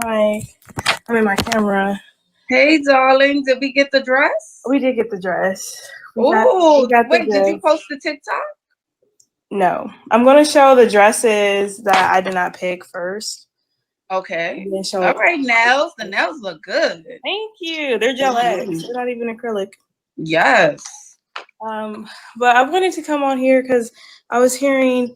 mic. My camera. Hey, darling, did we get the dress? We did get the dress. Oh, wait, did you post the TikTok? No. I'm going to show the dresses that I did not pick first. Okay. All right, nails. The nails look good. Thank you. They're gel X. They're not even acrylic. Yes. But I wanted to come on here because I was hearing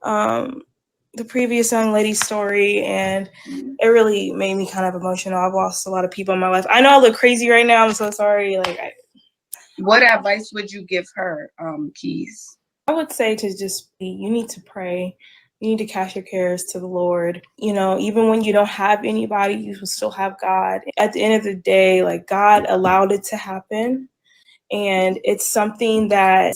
the previous young lady's story, and it really made me kind of emotional. I've lost a lot of people in my life. I know I look crazy right now. I'm so sorry. What advice would you give her, Keys? I would say to you need to pray. You need to cast your cares to the Lord. You know, even when you don't have anybody, you will still have God. At the end of the day, God allowed it to happen. And it's something that,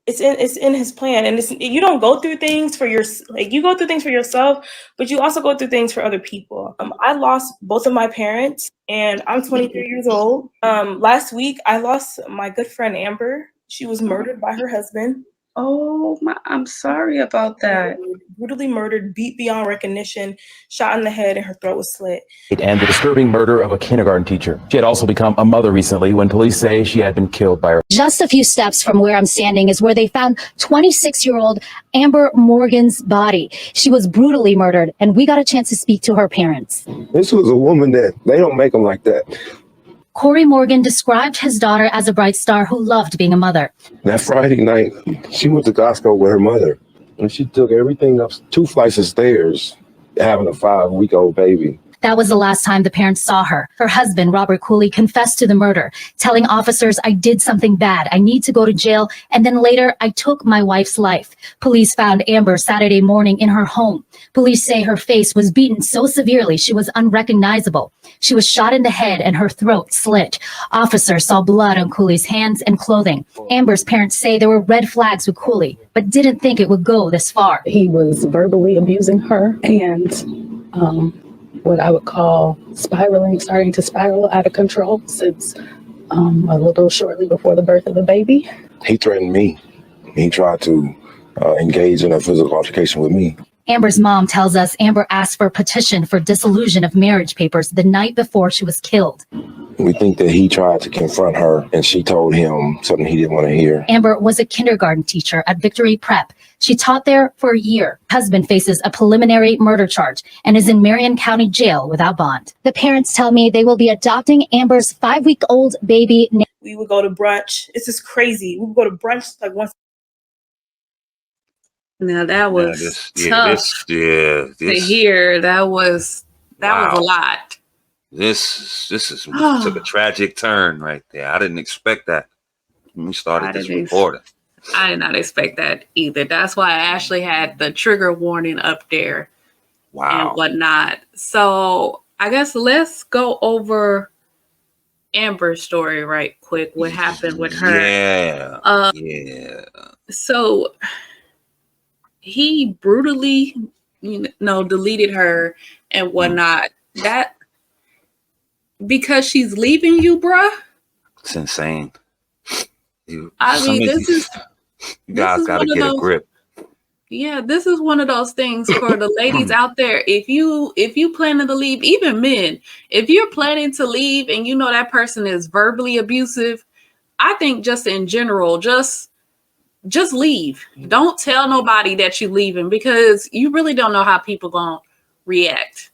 it's in his plan. And you don't go through things for you go through things for yourself, but you also go through things for other people. I lost both of my parents, and I'm 23 years old. Last week, I lost my good friend Amber. She was murdered by her husband. Oh, I'm sorry about that. Brutally murdered, beat beyond recognition, shot in the head, and her throat was slit. And the disturbing murder of a kindergarten teacher. She had also become a mother recently when police say she had been killed by her. Just a few steps from where I'm standing is where they found 26-year-old Amber Morgan's body. She was brutally murdered, and we got a chance to speak to her parents. This was a woman that they don't make them like that. Corey Morgan described his daughter as a bright star who loved being a mother. That Friday night, she went to Costco with her mother, and she took everything up 2 flights of stairs, having a 5-week-old baby. That was the last time the parents saw her. Her husband, Robert Cooley, confessed to the murder, telling officers, "I did something bad. I need to go to jail." And then later, "I took my wife's life." Police found Amber Saturday morning in her home. Police say her face was beaten so severely she was unrecognizable. She was shot in the head and her throat slit. Officers saw blood on Cooley's hands and clothing. Amber's parents say there were red flags with Cooley, but didn't think it would go this far. He was verbally abusing her and what I would call starting to spiral out of control since a little shortly before the birth of the baby. He threatened me. He tried to engage in a physical altercation with me. Amber's mom tells us Amber asked for a petition for dissolution of marriage papers the night before she was killed. We think that he tried to confront her, and she told him something he didn't want to hear. Amber was a kindergarten teacher at Victory Prep. She taught there for a year. Husband faces a preliminary murder charge and is in Marion County Jail without bond. The parents tell me they will be adopting Amber's 5-week-old baby. We would go to brunch. It's just crazy. We would go to brunch once. Now that was tough to hear. That was a lot. This took a tragic turn right there. I didn't expect that when we started this recording. I did not expect that either. That's why I actually had the trigger warning up there. Wow. And whatnot. So I guess let's go over Amber's story right quick. What happened with her? Yeah. So he brutally, deleted her and whatnot. That because she's leaving you, bruh. It's insane. You guys gotta get a grip. Yeah, this is one of those things for the ladies out there. If you planning to leave, even men, if you're planning to leave and you know that person is verbally abusive, I think just in general, just leave. Don't tell nobody that you're leaving because you really don't know how people gonna react.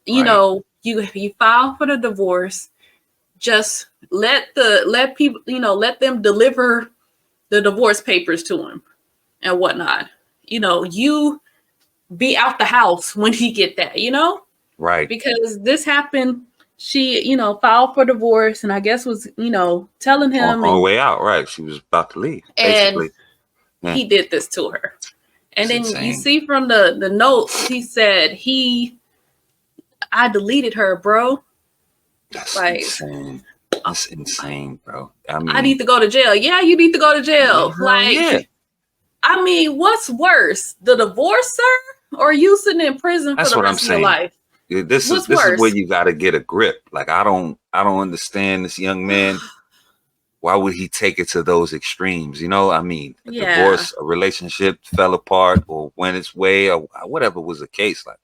You know, you file for the divorce. Just let people, let them deliver the divorce papers to him and whatnot. You be out the house when he get that, right? Because this happened. She, filed for divorce, and I guess was, telling him on her way out. Right, she was about to leave. Basically, and he did this to her. And then insane. You see from the notes, he said I deleted her, bro. That's insane. That's insane, bro. I need to go to jail. Yeah, you need to go to jail. I mean, what's worse, the divorce, sir, or you sitting in prison for the rest of your life? This is where you got to get a grip. Like I don't understand this young man. why would he take it to those extremes? You know, I mean, a Yeah. divorce, a relationship fell apart or went its way or whatever was the case. Like,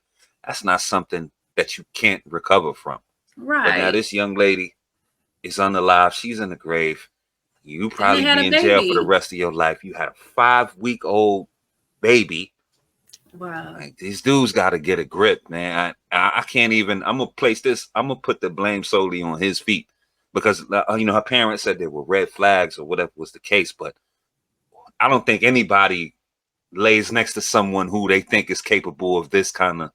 that's not something that you can't recover from. Right. But now this young lady is unalive. She's in the grave. You probably had be a in jail for baby. the rest of your life. You had a 5-week-old baby. Wow. Like, these dudes got to get a grip, man. I can't even. I'm gonna place this. I'm gonna put the blame solely on his feet because you know, her parents said there were red flags or whatever was the case, but I don't think anybody lays next to someone who they think is capable of this kind of,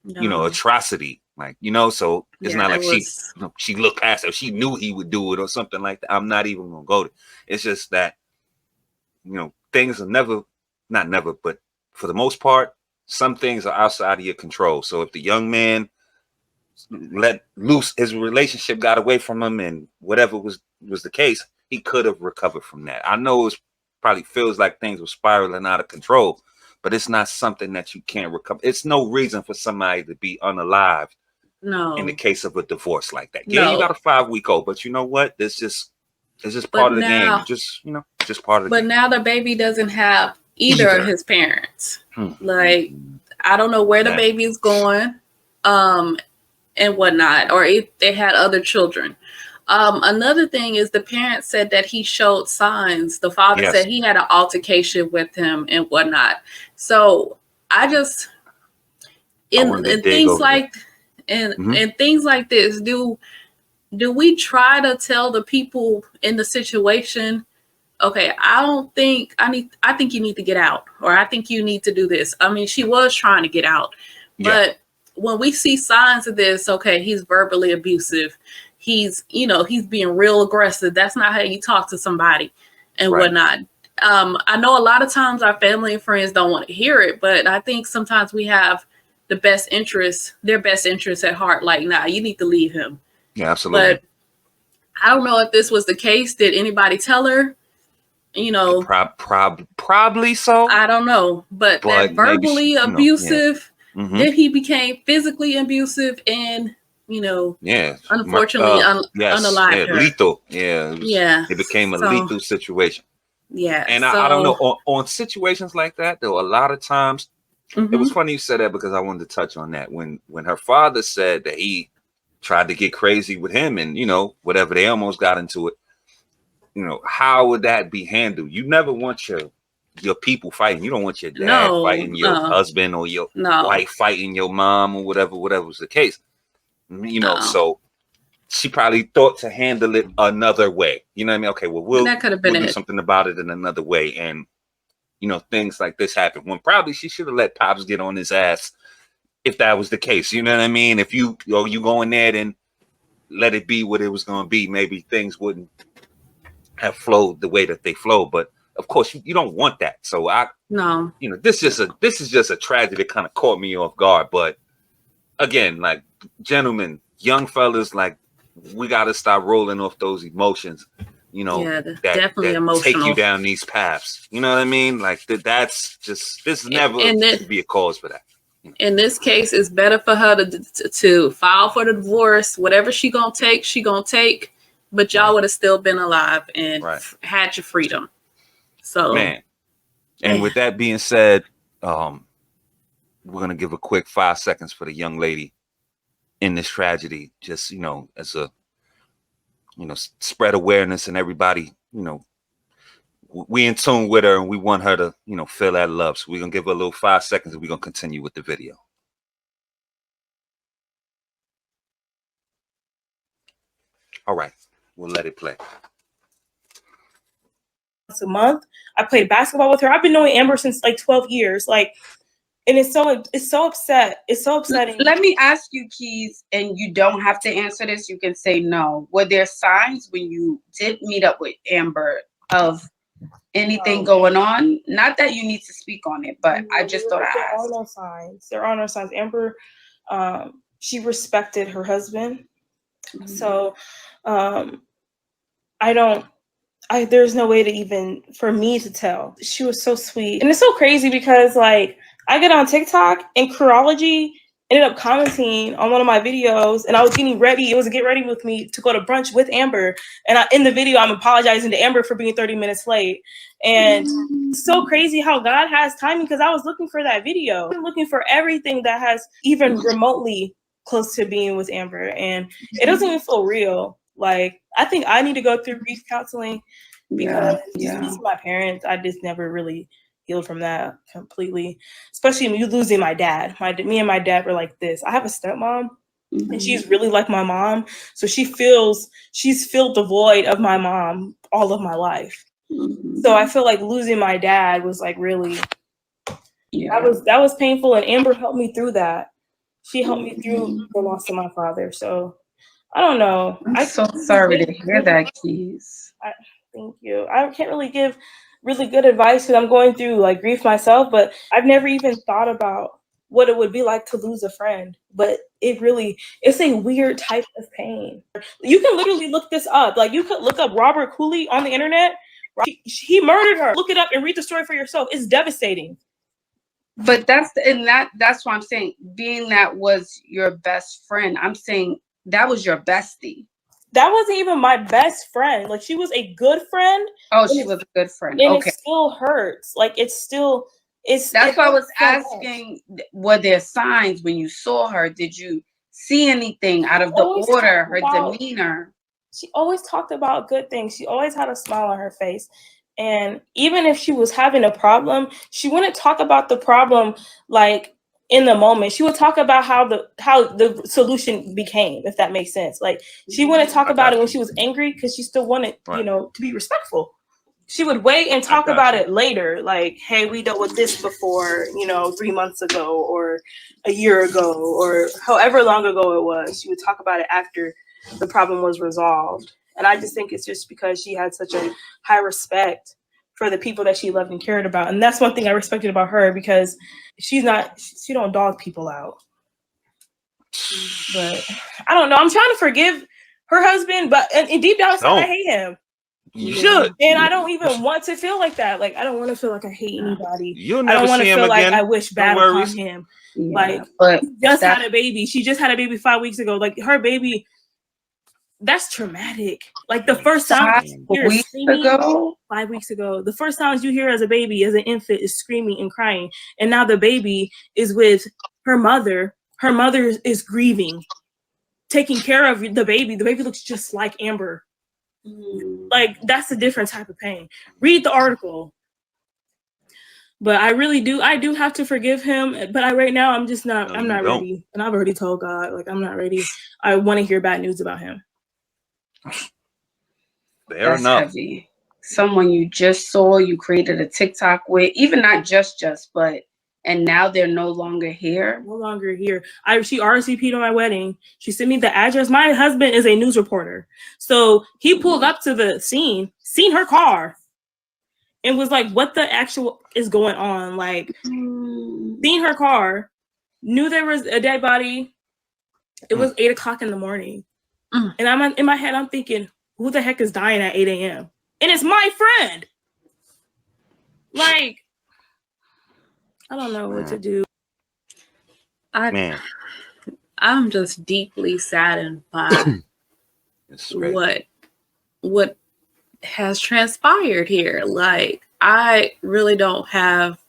you know, atrocity. Like, you know, so it's not like she looked past her. She knew he would do it or something like that. I'm not even gonna go there. It's just that, you know, things are not never, but for the most part, some things are outside of your control. So if the young man let loose, his relationship got away from him and whatever was the case, he could have recovered from that. I know it probably feels like things were spiraling out of control, but it's not something that you can't recover. It's no reason for somebody to be unalived. No. In the case of a divorce like that. Yeah, you got a 5-week-old, but you know what? It's just part of the game. You just, you know, just part of the game. But now the baby doesn't have either of his parents. Like, I don't know where the baby is going, and whatnot, or if they had other children. Another thing is the parents said that he showed signs. The father said he had an altercation with him and whatnot. So I just and things like and things like this, do we try to tell the people in the situation, okay, I think you need to get out, or I think you need to do this. I mean, she was trying to get out, but when we see signs of this, okay, he's verbally abusive, he's being real aggressive. That's not how you talk to somebody and whatnot. I know a lot of times our family and friends don't want to hear it, but I think sometimes we have their best interests at heart. Like, nah, you need to leave him. Yeah, absolutely. But I don't know if this was the case. Did anybody tell her? You know, probably so. I don't know, but that verbally abusive, then he became physically abusive, and unfortunately, unalived her. Lethal. It became a lethal situation. Yeah, and I don't know on situations like that though. A lot of times, it was funny you said that because I wanted to touch on that when her father said that he tried to get crazy with him, and whatever, they almost got into it. How would that be handled? You never want your people fighting. You don't want your dad fighting your husband or your wife fighting your mom or whatever was the case. So she probably thought to handle it another way. You know what I mean? Okay, well, we'll do something about it in another way. And, things like this happen when probably she should have let Pops get on his ass if that was the case. You know what I mean? If you go in there and let it be what it was going to be, maybe things wouldn't have flowed the way that they flow. But of course, you don't want that. So this is just a tragedy that kind of caught me off guard. But again, like, gentlemen, young fellas, like, we got to stop rolling off those emotions, that definitely emotional. Take you down these paths. You know what I mean? Like, this never should be a cause for that. In this case, it's better for her to file for the divorce. Whatever she gonna take, but y'all would have still been alive and had your freedom. So, man. And with that being said, we're gonna give a quick 5 seconds for the young lady in this tragedy, just as a spread awareness, and everybody, we in tune with her and we want her to feel that love. So we're gonna give her a little 5 seconds and we're gonna continue with the video. All right, we'll let it play. Once a month, I played basketball with her. I've been knowing Amber since like 12 years, and it's so upsetting. Let me ask you, Keys, and you don't have to answer this. You can say no. Were there signs when you did meet up with Amber of anything going on? Not that you need to speak on it, but I just thought I asked. There are no signs. There are no signs. Amber, she respected her husband. So there's no way to even for me to tell. She was so sweet. And it's so crazy because, like, I get on TikTok and Curology ended up commenting on one of my videos, and I was getting ready. It was a get ready with me to go to brunch with Amber. And in the video, I'm apologizing to Amber for being 30 minutes late. And it's so crazy how God has timing, because I was looking for that video. I'm looking for everything that has even remotely close to being with Amber. And it doesn't even feel real. Like, I think I need to go through grief counseling, because losing my parents, I just never really healed from that completely. Especially me losing my dad. Me and my dad were like this. I have a stepmom, and she's really like my mom. So she's filled the void of my mom all of my life. So I feel like losing my dad was like really, that was painful. And Amber helped me through that. She helped me through the loss of my father. So I don't know. I'm so sorry to hear that, Keys. Thank you. I can't really give really good advice because I'm going through like grief myself, but I've never even thought about what it would be like to lose a friend. But it's a weird type of pain. You can literally look this up. Like, you could look up Robert Cooley on the internet. He murdered her. Look it up and read the story for yourself. It's devastating. But that's what I'm saying. Being that was your best friend, I'm saying that was your bestie. That wasn't even my best friend. Like, she was a good friend. Oh, she was a good friend. And okay. It still hurts. Like, that's why I was asking, were there signs when you saw her? Did you see anything out of the order, her demeanor? She always talked about good things. She always had a smile on her face. And even if she was having a problem, she wouldn't talk about the problem like in the moment. She would talk about how the solution became, if that makes sense. Like, she wouldn't talk about it when she was angry, because she still wanted, to be respectful. She would wait and talk about it later. Like, hey, we dealt with this before, 3 months ago or a year ago or however long ago it was. She would talk about it after the problem was resolved. And I just think it's just because she had such a high respect for the people that she loved and cared about. And that's one thing I respected about her, because she don't dog people out. But I don't know. I'm trying to forgive her husband, but and deep down inside, I hate him. You should. And I don't even want to feel like that. Like, I don't want to feel like I hate anybody. You'll I never don't want to see him feel like again. I wish bad upon him. Yeah, like, but had a baby. She just had a baby 5 weeks ago. Like, her baby, that's traumatic. Like, the first time 5 weeks ago, the first time you hear as a baby, as an infant, is screaming and crying. And now the baby is with her mother. Her mother is grieving, taking care of the baby. The baby looks just like Amber. Like, that's a different type of pain. Read the article. But I do have to forgive him. But right now, I'm just not. I'm not ready. And I've already told God, like, I'm not ready. I want to hear bad news about him. Fair enough. Heavy. Someone you just saw, you created a TikTok with, even not just, but. And now they're no longer here. No longer here. She RSVP'd on my wedding. She sent me the address. My husband is a news reporter. So he pulled up to the scene, seen her car, and was like, what the actual is going on? Like, seen her car, knew there was a dead body. It was 8 o'clock in the morning. And I'm in my head, I'm thinking, who the heck is dying at 8 a.m.? And it's my friend. Like, I don't know what to do. I'm just deeply saddened by what has transpired here. Like, I really don't have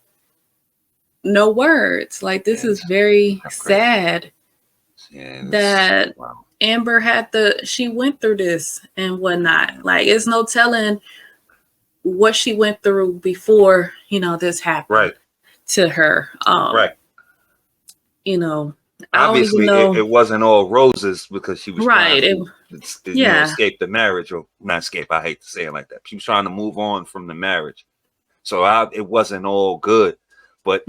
no words. Like, this is very sad that Amber she went through this and whatnot. Like, it's no telling what she went through before, this happened to her. Obviously it wasn't all roses, because she was trying to escape the marriage, or not escape. I hate to say it like that. She was trying to move on from the marriage. So it wasn't all good, but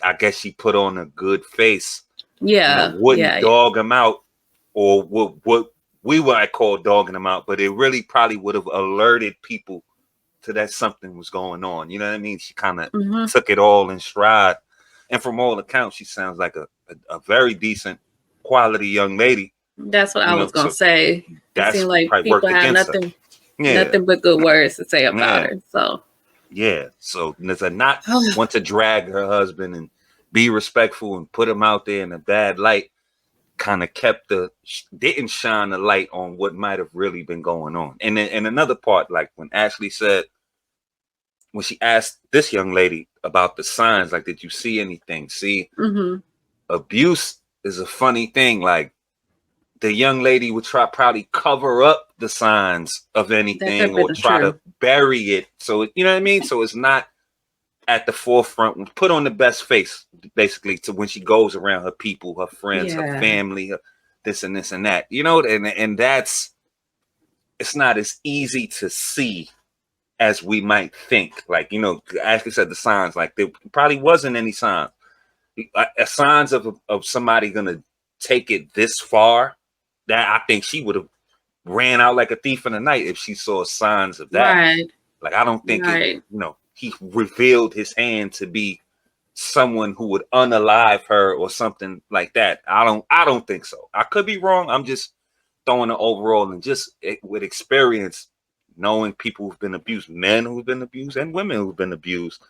I guess she put on a good face. Wouldn't dog him out, or what we might call dogging him out, but it really probably would have alerted people to that something was going on. You know what I mean? She kind of took it all in stride. And from all accounts, she sounds like a very decent quality young lady. That's what I was going to say. It seemed like people have nothing but good words to say about her. So so to not want to drag her husband be respectful and put him out there in a bad light kind of didn't shine the light on what might have really been going on. And then, and another part, like when Ashley said, when she asked this young lady about the signs, like, did you see anything? See, abuse is a funny thing. Like, the young lady would probably cover up the signs of anything or try to bury it. So, you know what I mean? So it's not at the forefront, put on the best face, basically, to when she goes around her people, her friends, her family, this and this and that, you know, and that's, it's not as easy to see as we might think. Like, you know, Ashley said the signs, like there probably wasn't any signs. Signs of somebody gonna take it this far, that I think she would have ran out like a thief in the night if she saw signs of that. Right. Like, I don't think it, you know, he revealed his hand to be someone who would unalive her or something like that. I don't think so. I could be wrong. I'm just throwing it overall, and just with experience, knowing people who've been abused, men who've been abused and women who've been abused,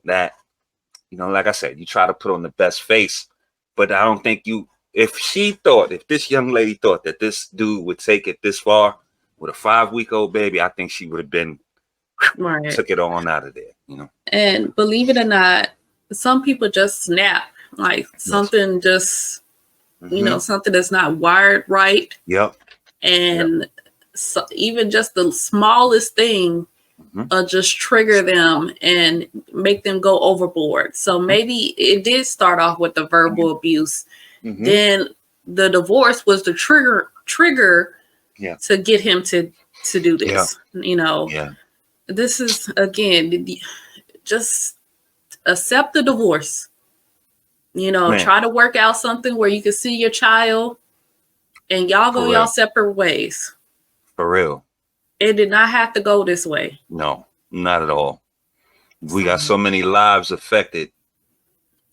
that, you know, like I said, you try to put on the best face, but I don't think if this young lady thought that this dude would take it this far with a 5-week-old baby, I think she would have been took it on out of there, you know. And believe it or not, some people just snap, like something just, you know, something that's not wired right. And so even just the smallest thing just trigger them and make them go overboard. So maybe it did start off with the verbal abuse. Then the divorce was the trigger to get him to do this. You know, this is, again, just accept the divorce. You know, try to work out something where you can see your child and y'all go y'all separate ways. For real. It did not have to go this way. No, not at all. We got so many lives affected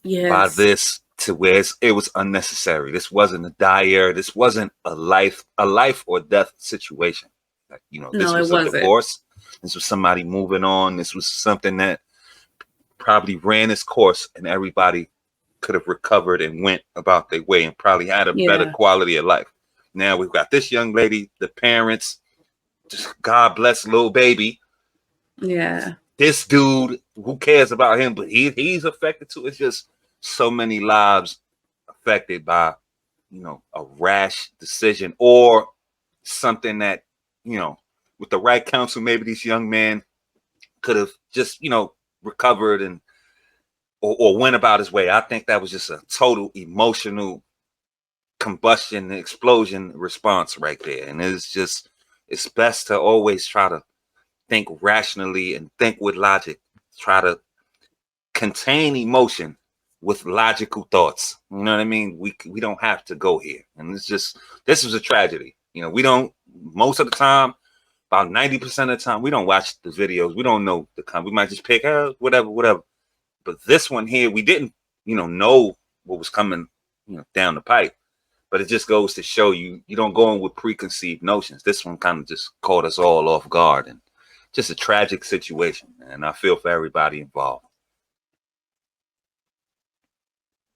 by this, to where it was unnecessary. This wasn't a dire. This wasn't a life or death situation. Like, you know, this was a divorce. This was somebody moving on. This was something that probably ran its course, and everybody could have recovered and went about their way and probably had a better quality of life. Now we've got this young lady, the parents, just God bless little baby. This dude, who cares about him? But he's affected too. It's just so many lives affected by, you know, a rash decision or something that, you know, with the right counsel, maybe this young man could have just, you know, recovered and or went about his way. I think that was just a total emotional combustion, explosion response right there. And it's best to always try to think rationally and think with logic. Try to contain emotion with logical thoughts. You know what I mean? We don't have to go here. And this was a tragedy. You know, we don't, most of the time, about 90% of the time, we don't watch the videos. We don't know we might just pick whatever. But this one here, we didn't, you know what was coming, you know, down the pipe. But it just goes to show you don't go in with preconceived notions. This one kind of just caught us all off guard, and just a tragic situation. And I feel for everybody involved.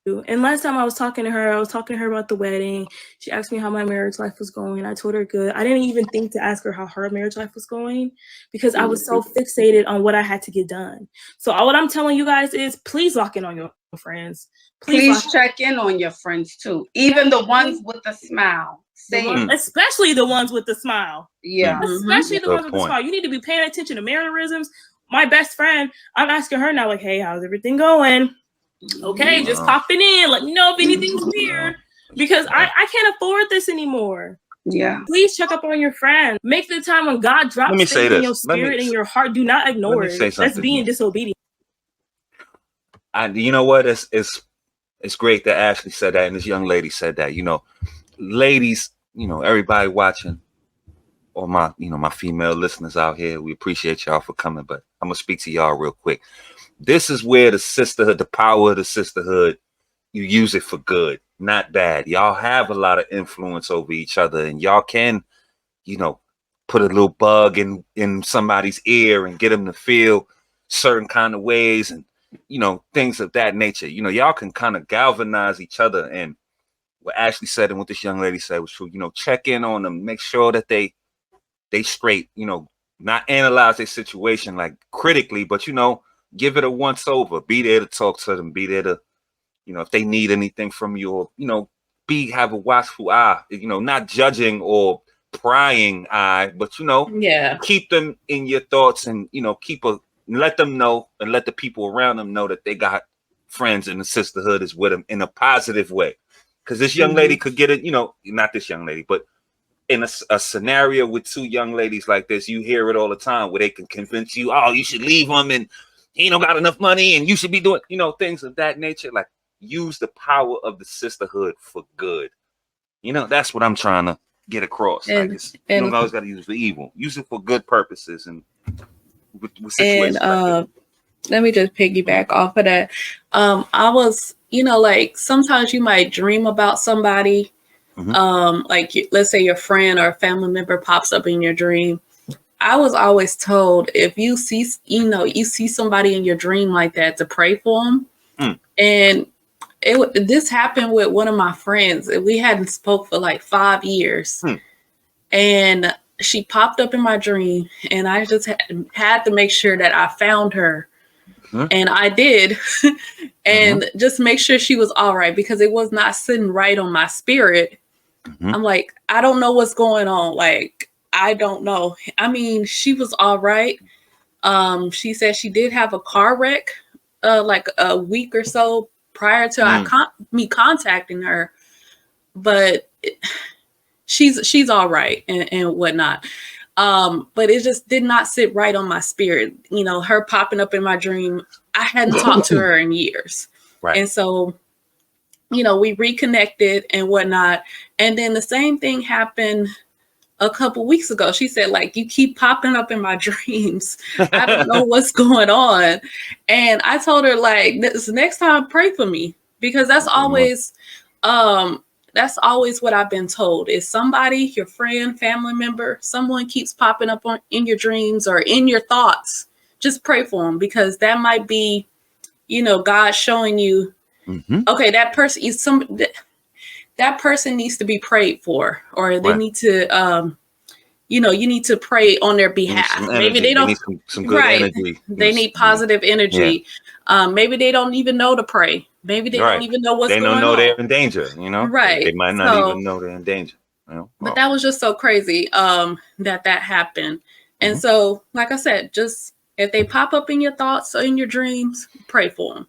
And last time I was talking to her about the wedding. She asked me how my marriage life was going. I told her good. I didn't even think to ask her how her marriage life was going because I was so fixated on what I had to get done. So what I'm telling you guys is, please lock in on your friends. Please check in on your friends too. Even the ones with the smile. Especially the ones with the smile. Especially the ones with the smile. You need to be paying attention to mannerisms. My best friend, I'm asking her now, like, hey, how's everything going? Okay, just popping in. Let me know if anything's weird, because I can't afford this anymore. Please check up on your friends. Make the time when God drops things in your spirit and your heart. Do not ignore it. That's being disobedient. You know what? It's great that Ashley said that and this young lady said that. You know, ladies, you know, everybody watching, or my female listeners out here, we appreciate y'all for coming. But I'm gonna speak to y'all real quick. This is where the sisterhood, the power of the sisterhood, you use it for good, not bad. Y'all have a lot of influence over each other, and y'all can, you know, put a little bug in somebody's ear and get them to feel certain kind of ways. And things of that nature. Y'all can kind of galvanize each other. And what Ashley said and what this young lady said was true. Check in on them, make sure that they straight, not analyze their situation like critically, but give it a once over. Be there to talk to them, be there to, if they need anything from you, or, have a watchful eye, not judging or prying eye, but keep them in your thoughts, and let them know, and let the people around them know that they got friends and the sisterhood is with them in a positive way. Because this young lady could get it, not this young lady, but in a scenario with two young ladies like this, you hear it all the time where they can convince you, oh, you should leave him and he don't got enough money and you should be doing, things of that nature. Like, use the power of the sisterhood for good. That's what I'm trying to get across. You don't always got to use it for evil. Use it for good purposes. And with situations like let me just piggyback off of that. I was, like, sometimes you might dream about somebody. Like, let's say your friend or a family member pops up in your dream. I was always told, if you see, you see somebody in your dream like that, to pray for them. And this happened with one of my friends. We hadn't spoke for like 5 years. And she popped up in my dream, and I just had to make sure that I found her. And I did. And just make sure she was all right, because it was not sitting right on my spirit. I'm like, I don't know what's going on. Like, I don't know. I mean, she was all right. She said she did have a car wreck like a week or so prior to me contacting her, but she's all right and whatnot. But it just did not sit right on my spirit. Her popping up in my dream, I hadn't talked to her in years. Right. And so, we reconnected and whatnot. And then the same thing happened a couple weeks ago. She said, like, you keep popping up in my dreams. I don't know what's going on. And I told her, like, this next time, pray for me, because that's always what I've been told. Is somebody, your friend, family member, someone keeps popping up in your dreams or in your thoughts, just pray for them, because that might be, God showing you, okay, that person is that person needs to be prayed for, or they need to, you need to pray on their behalf. Maybe they don't need some good energy. They need positive energy. Yeah. Maybe they don't even know to pray. Maybe they don't even know what's going on. They don't know they're in danger, Right. They might not even know they're in danger. But that was just so crazy that happened. And so, like I said, just if they pop up in your thoughts or in your dreams, pray for them.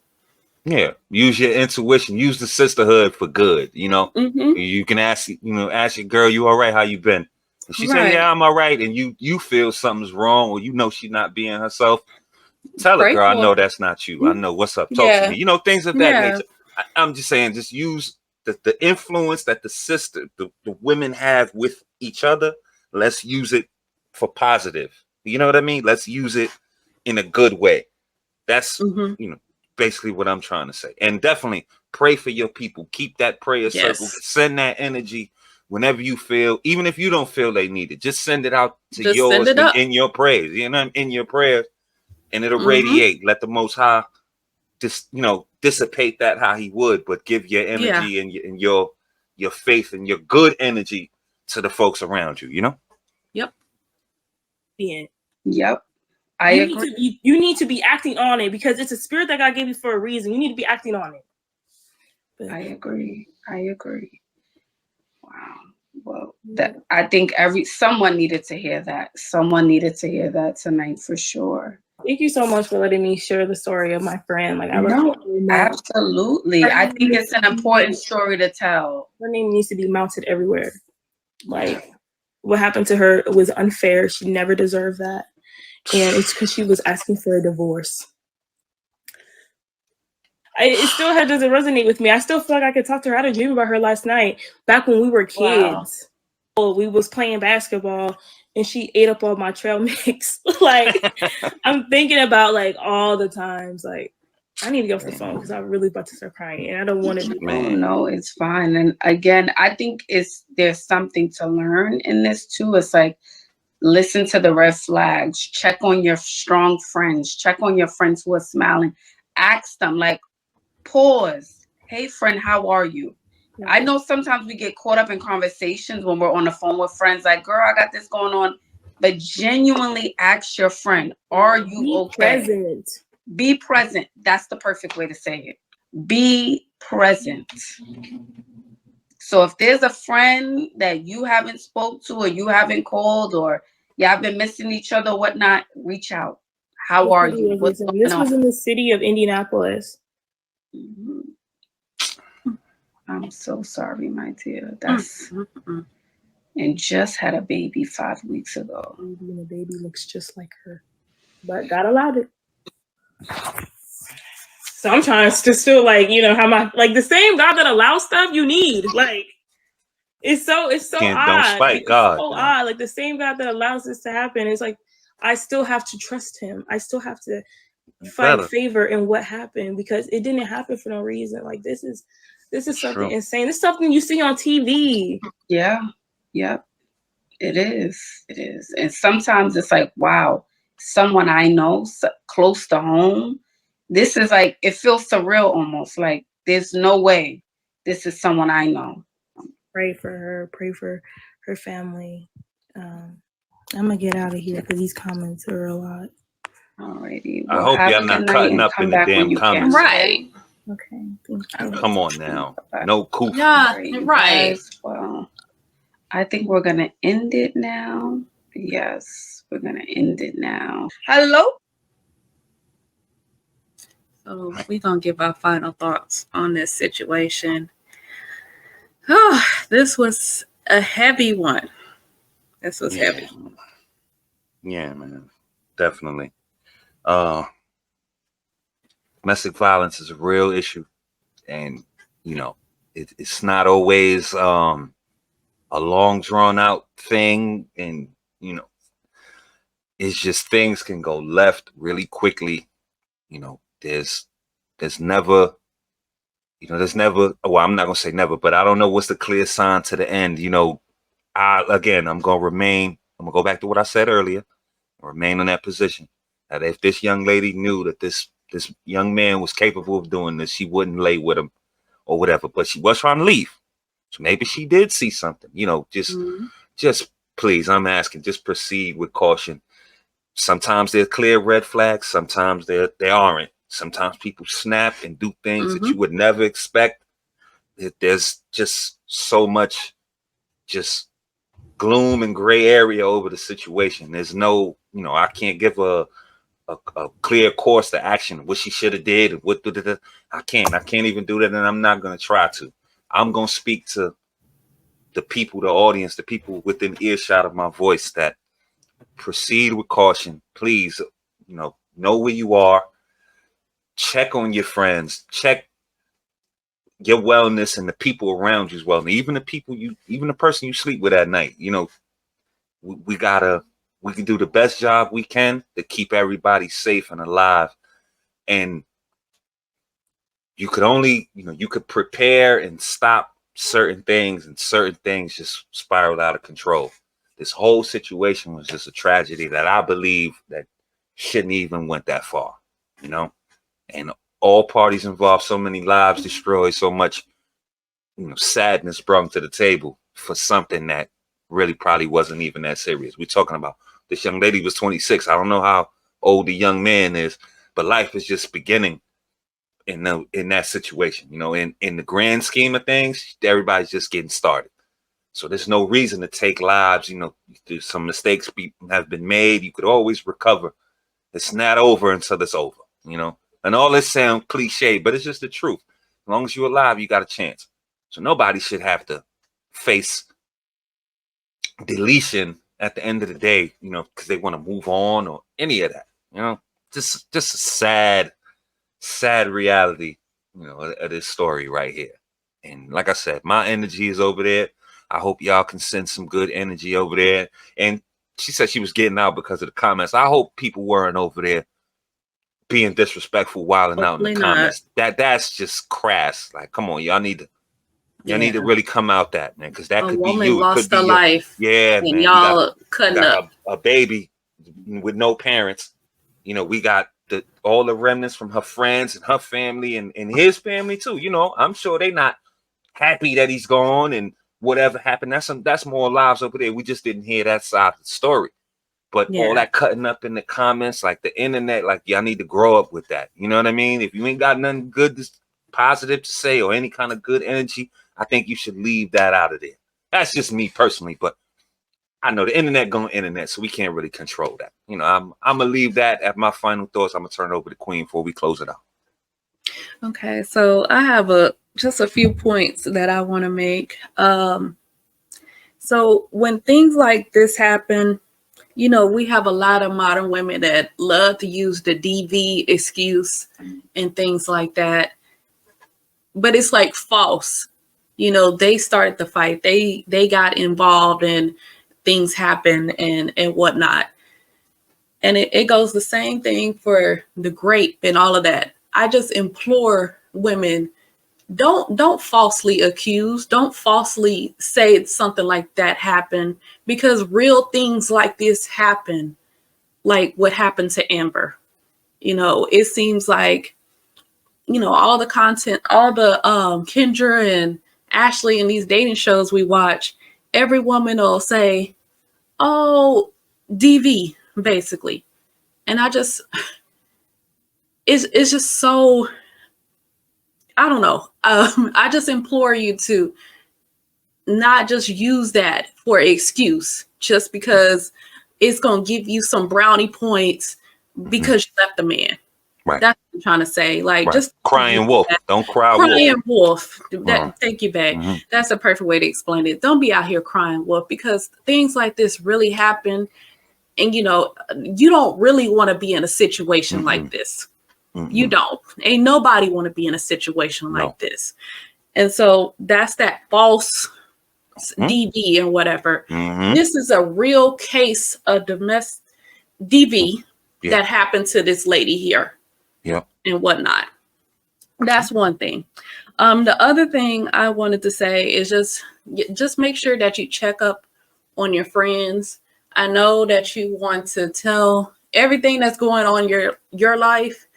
Yeah, use your intuition. Use the sisterhood for good. You can ask your girl, "You all right? How you been?" If she say, "Yeah, I'm all right," and you feel something's wrong, or she's not being herself, tell her, "Girl, I know that's not you. I know what's up. Talk to me." Things of that nature. I'm just saying, just use the influence that the women have with each other. Let's use it for positive. You know what I mean? Let's use it in a good way. That's basically what I'm trying to say. And definitely pray for your people. Keep that prayer circle. Send that energy whenever you feel, even if you don't feel they need it, just send it out to yours in your prayers, in your prayers, and it'll radiate. Let the Most High just, dissipate that how he would, but give your energy and your faith and your good energy to the folks around you, Yep. Yeah. Yep. I agree. You need to be acting on it, because it's a spirit that God gave you for a reason. You need to be acting on it. But I agree. Wow. Well, I think someone needed to hear that. Someone needed to hear that tonight for sure. Thank you so much for letting me share the story of my friend. Like, Absolutely. I think it's an important story to tell. Her name needs to be mounted everywhere. Like, what happened to her was unfair. She never deserved that. And it's because she was asking for a divorce. It still doesn't resonate with me. I still feel like I could talk to her. I had a dream about her last night, back when we were kids. Wow. We was playing basketball, and she ate up all my trail mix. Like, I'm thinking about, like, all the times, like, I need to get off the phone, because I'm really about to start crying, and I don't want to be. No, it's fine. And again, I think there's something to learn in this too. It's like, listen to the red flags, check on your strong friends, check on your friends who are smiling. ask them, like, pause. Hey, friend, how are you? I know sometimes we get caught up in conversations when we're on the phone with friends, like, girl, I got this going on. But genuinely ask your friend, are you okay? Present. Be present. That's the perfect way to say it. Be present. So if there's a friend that you haven't spoke to, or you haven't called, or y'all been missing each other or whatnot, reach out. How are you? What's going on? This was in the city of Indianapolis. Mm-hmm. I'm so sorry, my dear. That's and just had a baby 5 weeks ago. And the baby looks just like her, but God allowed it. So I'm trying to still, like, you know, how my, like, the same God that allows stuff you need, like, it's so odd. Don't spite God. So odd. Like, the same God that allows this to happen, it's like I still have to trust him. I still have to find favor in what happened, because it didn't happen for no reason. Like, this is something insane. This is something you see on TV. Yeah. Yep. It is. It is. And sometimes it's like, wow, someone I know close to home. This is like, it feels surreal almost. Like, there's no way this is someone I know. Pray for her. Pray for her family. I'm gonna get out of here because these comments are a lot. Alrighty. Well, I hope y'all not cutting up in the damn comments. Right. Okay. Thank you. Come on now. No cool. Yeah, right. Well, I think we're gonna end it now. Yes, we're gonna end it now. Hello. So we're gonna give our final thoughts on this situation. Oh, this was a heavy one. This was heavy. Yeah, man. Definitely. Domestic violence is a real issue. And, you know, it's not always a long drawn out thing. And, you know, it's just things can go left really quickly. You know, there's never, well, I'm not gonna say never, but I don't know what's the clear sign to the end. You know, I'm gonna go back to what I said earlier, remain in that position. That if this young lady knew that this young man was capable of doing this, she wouldn't lay with him or whatever. But she was trying to leave. So maybe she did see something. You know, just please, I'm asking, just proceed with caution. Sometimes they're clear red flags, sometimes they aren't. Sometimes people snap and do things that you would never expect. There's just so much just gloom and gray area over the situation. There's no, you know, I can't give a clear course to action, what she should have did, and I can't even do that, and I'm not going to try to. I'm going to speak to the people, the audience, the people within earshot of my voice, that proceed with caution. Please, you know where you are. Check on your friends. Check your wellness and the people around you's wellness. Even the person you sleep with at night. You know, we can do the best job we can to keep everybody safe and alive. And you could prepare and stop certain things, and certain things just spiraled out of control. This whole situation was just a tragedy that I believe that shouldn't even went that far, you know, and all parties involved, so many lives destroyed, so much, you know, sadness brought to the table for something that really probably wasn't even that serious. We're talking about this young lady was 26. I don't know how old the young man is, but life is just beginning in that situation. You know, in the grand scheme of things, everybody's just getting started. So there's no reason to take lives. You know, some mistakes have been made. You could always recover. It's not over until it's over, you know. And all this sound cliche, but it's just the truth. As long as you're alive, you got a chance. So nobody should have to face deletion at the end of the day, you know, because they want to move on or any of that. You know, just a sad reality, you know, of this story right here. And like I said, my energy is over there. I hope y'all can send some good energy over there. And she said she was getting out because of the comments. I hope people weren't over there being disrespectful, wilding out in the comments. That's just crass. Like, come on, y'all need to really come out that, man, because that could be you. Lost her life. Yeah, man. Y'all cutting up a baby with no parents. You know, we got all the remnants from her friends and her family and his family too. You know, I'm sure they not happy that he's gone and whatever happened. That's more lives over there. We just didn't hear that side of the story. But all that cutting up in the comments, like the internet, like y'all need to grow up with that. You know what I mean? If you ain't got nothing good, positive to say, or any kind of good energy, I think you should leave that out of there. That's just me personally, but I know the internet going internet, so we can't really control that. You know, I'm gonna leave that at my final thoughts. I'm gonna turn it over to Queen before we close it out. Okay, so I have just a few points that I want to make. So when things like this happen, you know, we have a lot of modern women that love to use the DV excuse and things like that. But it's like false. You know, they started the fight. They got involved and things happen and whatnot. And it goes the same thing for the grape and all of that. I just implore women, don't falsely accuse, don't falsely say something like that happened, because real things like this happen, like what happened to Amber. You know, it seems like, you know, all the content, all the Kendra and Ashley and these dating shows we watch, every woman will say, oh, DV, basically. And I just, it's just so, I don't know. I just implore you to not just use that for an excuse just because it's going to give you some brownie points because you left the man. Right. That's what I'm trying to say. Like, just crying wolf. Don't cry crying wolf. Thank you, babe. That's a perfect way to explain it. Don't be out here crying wolf, because things like this really happen. And, you know, you don't really want to be in a situation like this. You don't. Ain't nobody want to be in a situation like this. And so that's that false DV and whatever. This is a real case of domestic DV that happened to this lady here. And whatnot. That's one thing. The other thing I wanted to say is just make sure that you check up on your friends. I know that you want to tell everything that's going on in your life,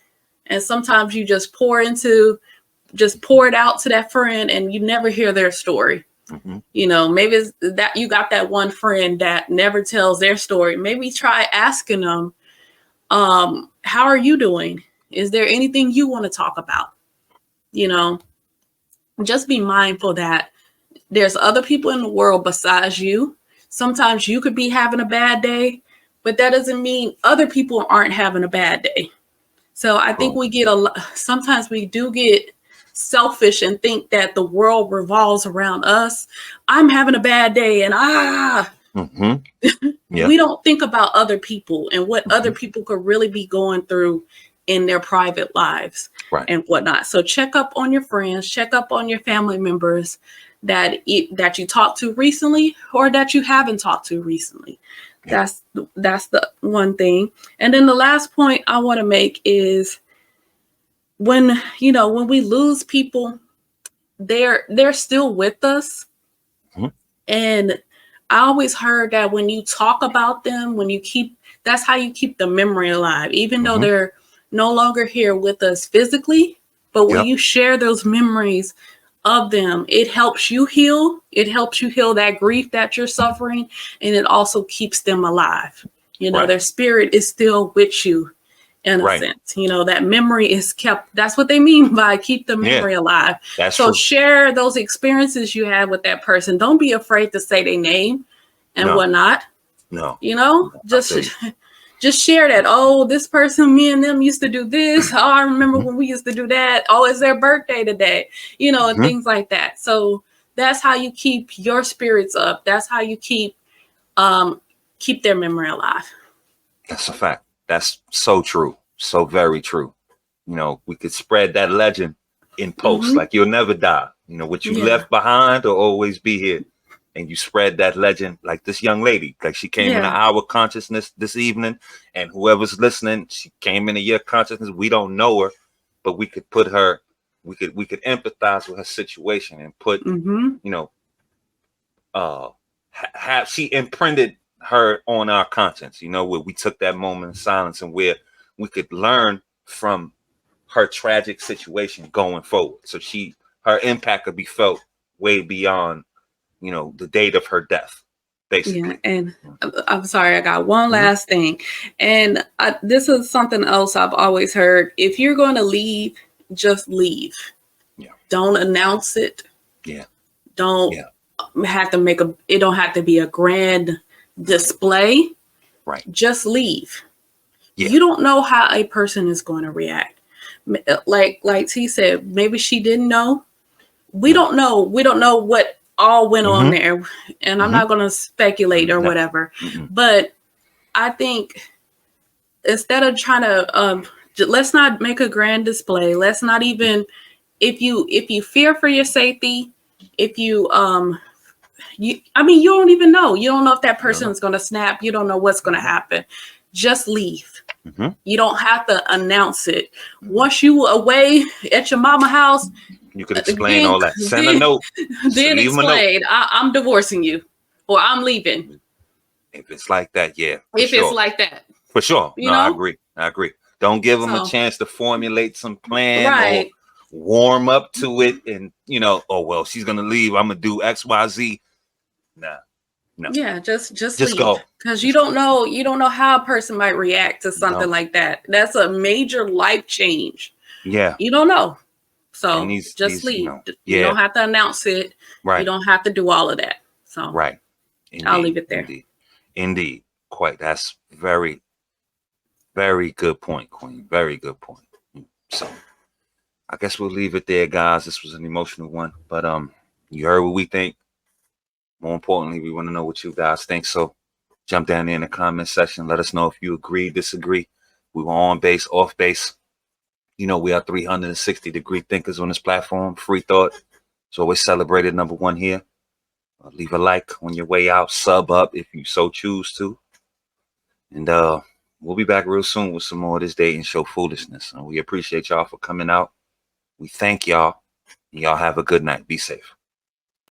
and sometimes you just pour it out to that friend and you never hear their story. You know, maybe it's that you got that one friend that never tells their story. Maybe try asking them, how are you doing? Is there anything you want to talk about? You know, just be mindful that there's other people in the world besides you. Sometimes you could be having a bad day, but that doesn't mean other people aren't having a bad day. So I think sometimes we do get selfish and think that the world revolves around us. I'm having a bad day and we don't think about other people and what other people could really be going through in their private lives and whatnot. So check up on your friends, check up on your family members that you talked to recently or that you haven't talked to recently. That's the one thing. And then the last point I want to make is when we lose people, they're still with us. And I always heard that when you talk about them, that's how you keep the memory alive, even though they're no longer here with us physically. But when you share those memories of them, it helps you heal. It helps you heal that grief that you're suffering. And it also keeps them alive. You know, their spirit is still with you in a sense. You know, that memory is kept. That's what they mean by keep the memory alive. That's so true. Share those experiences you had with that person. Don't be afraid to say their name and whatnot. No. You know, just share that. Oh, this person, me and them used to do this. Oh, I remember when we used to do that. Oh, it's their birthday today. You know, and things like that. So that's how you keep your spirits up. That's how you keep their memory alive. That's a fact. That's so true. So very true. You know, we could spread that legend in post, like you'll never die. You know, what you left behind will always be here. And you spread that legend like this young lady, like she came into our consciousness this evening, and whoever's listening, she came into your consciousness. We don't know her, but we could put her, we could empathize with her situation and put, you know, have she imprinted her on our conscience, you know, where we took that moment of silence and where we could learn from her tragic situation going forward. So her impact could be felt way beyond, you know, the date of her death, basically. Yeah, and I'm sorry, I got one last thing. And this is something else I've always heard. If you're going to leave, just leave. Yeah. Don't announce it. Yeah. Don't have to it don't have to be a grand display. Right. Just leave. Yeah. You don't know how a person is going to react. Like T said, maybe she didn't know. We don't know. We don't know what all went on there. And I'm not going to speculate or whatever. But I think instead of trying to, let's not make a grand display. Let's not even, if you fear for your safety, if you, you don't even know. You don't know if that person is going to snap. You don't know what's going to happen. Just leave. You don't have to announce it. Once you away at your mama house, you could explain all that. Send a note. Then explain, I'm divorcing you, or I'm leaving. If it's like that, yeah. If it's like that. For sure. You know? I agree. Don't give them a chance to formulate some plan or warm up to it and, you know, oh, well, she's going to leave. I'm going to do X, Y, Z. Nah. No. Yeah, just leave. Go. Because you don't know how a person might react to something like that. That's a major life change. Yeah. You don't know. So just leave. You know, you don't have to announce it. Right. You don't have to do all of that. So right. Indeed. I'll leave it there. Indeed. Quite. That's very, very good point, Queen. Very good point. So I guess we'll leave it there, guys. This was an emotional one, but you heard what we think. More importantly, we want to know what you guys think. So jump down there in the comment section. Let us know if you agree, disagree. We were on base, off base. You know, we are 360-degree thinkers on this platform. Free thought. It's always celebrated #1 here. Leave a like on your way out. Sub up if you so choose to. And we'll be back real soon with some more of this dating show foolishness. And we appreciate y'all for coming out. We thank y'all. And y'all have a good night. Be safe.